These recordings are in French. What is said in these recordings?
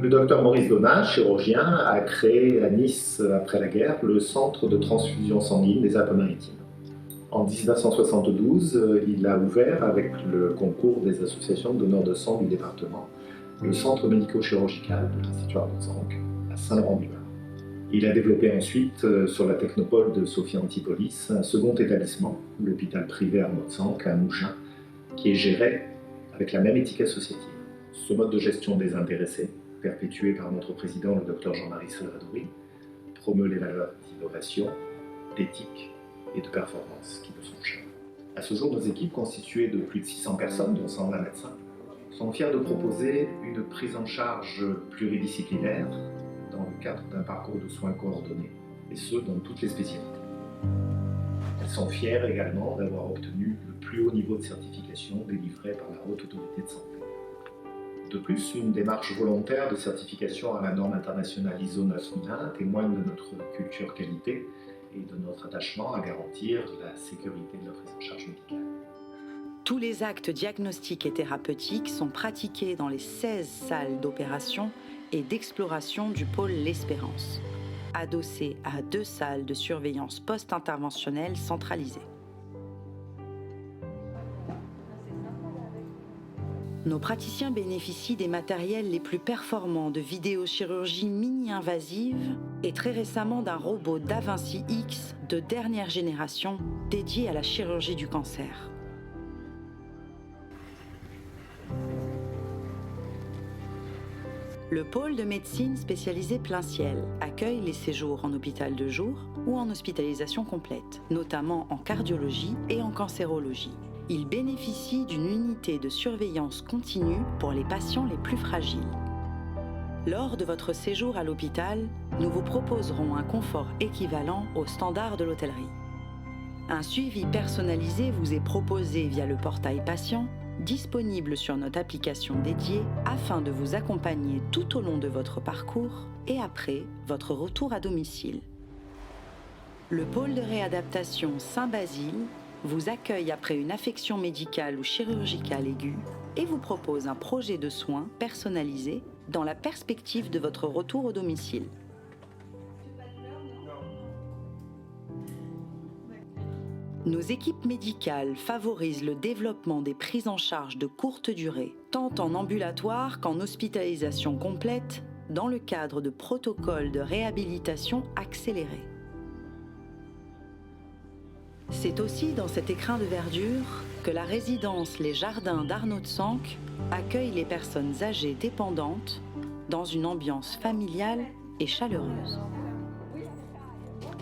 Le docteur Maurice Donat, chirurgien, a créé à Nice, après la guerre, le centre de transfusion sanguine des Alpes-Maritimes. En 1972, il a ouvert, avec le concours des associations de donneurs de sang du département, le centre médico-chirurgical de l'Institut Arnaud de Sanck à Saint-Laurent-du-Var. Il a développé ensuite, sur la technopole de Sophia Antipolis, un second établissement, l'hôpital privé Arnaud de Sanck à Mouchin, qui est géré avec la même éthique associative. Ce mode de gestion désintéressé, perpétué par notre président, le docteur Jean-Marie Salvadori, promeut les valeurs d'innovation, d'éthique et de performance qui nous sont chères. À ce jour, nos équipes, constituées de plus de 600 personnes, dont 120 médecins, sont fiers de proposer une prise en charge pluridisciplinaire dans le cadre d'un parcours de soins coordonnés, et ce, dans toutes les spécialités. Elles sont fières également d'avoir obtenu le plus haut niveau de certification délivré par la Haute Autorité de Santé. De plus, une démarche volontaire de certification à la norme internationale ISO 9001 témoigne de notre culture qualité et de notre attachement à garantir la sécurité de la prise en charge médicale. Tous les actes diagnostiques et thérapeutiques sont pratiqués dans les 16 salles d'opération et d'exploration du pôle L'Espérance, adossées à 2 salles de surveillance post-interventionnelle centralisées. Nos praticiens bénéficient des matériels les plus performants de vidéochirurgie mini-invasive et très récemment d'un robot Da Vinci X de dernière génération dédié à la chirurgie du cancer. Le pôle de médecine spécialisé plein ciel accueille les séjours en hôpital de jour ou en hospitalisation complète, notamment en cardiologie et en cancérologie. Il bénéficie d'une unité de surveillance continue pour les patients les plus fragiles. Lors de votre séjour à l'hôpital, nous vous proposerons un confort équivalent aux standards de l'hôtellerie. Un suivi personnalisé vous est proposé via le portail patient, disponible sur notre application dédiée afin de vous accompagner tout au long de votre parcours et après votre retour à domicile. Le pôle de réadaptation Saint-Basile vous accueille après une affection médicale ou chirurgicale aiguë et vous propose un projet de soins personnalisé dans la perspective de votre retour au domicile. Nos équipes médicales favorisent le développement des prises en charge de courte durée, tant en ambulatoire qu'en hospitalisation complète, dans le cadre de protocoles de réhabilitation accélérés. C'est aussi dans cet écrin de verdure que la résidence Les Jardins d'Arnaud de Sanck accueille les personnes âgées dépendantes dans une ambiance familiale et chaleureuse.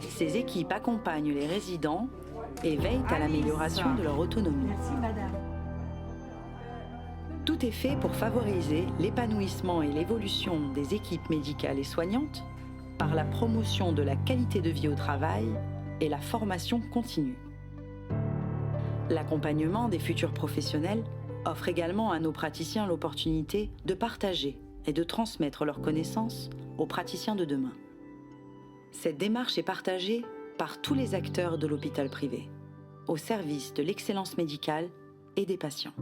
Ces équipes accompagnent les résidents et veillent à l'amélioration de leur autonomie. Merci, madame. Tout est fait pour favoriser l'épanouissement et l'évolution des équipes médicales et soignantes par la promotion de la qualité de vie au travail et la formation continue. L'accompagnement des futurs professionnels offre également à nos praticiens l'opportunité de partager et de transmettre leurs connaissances aux praticiens de demain. Cette démarche est partagée par tous les acteurs de l'hôpital privé, au service de l'excellence médicale et des patients.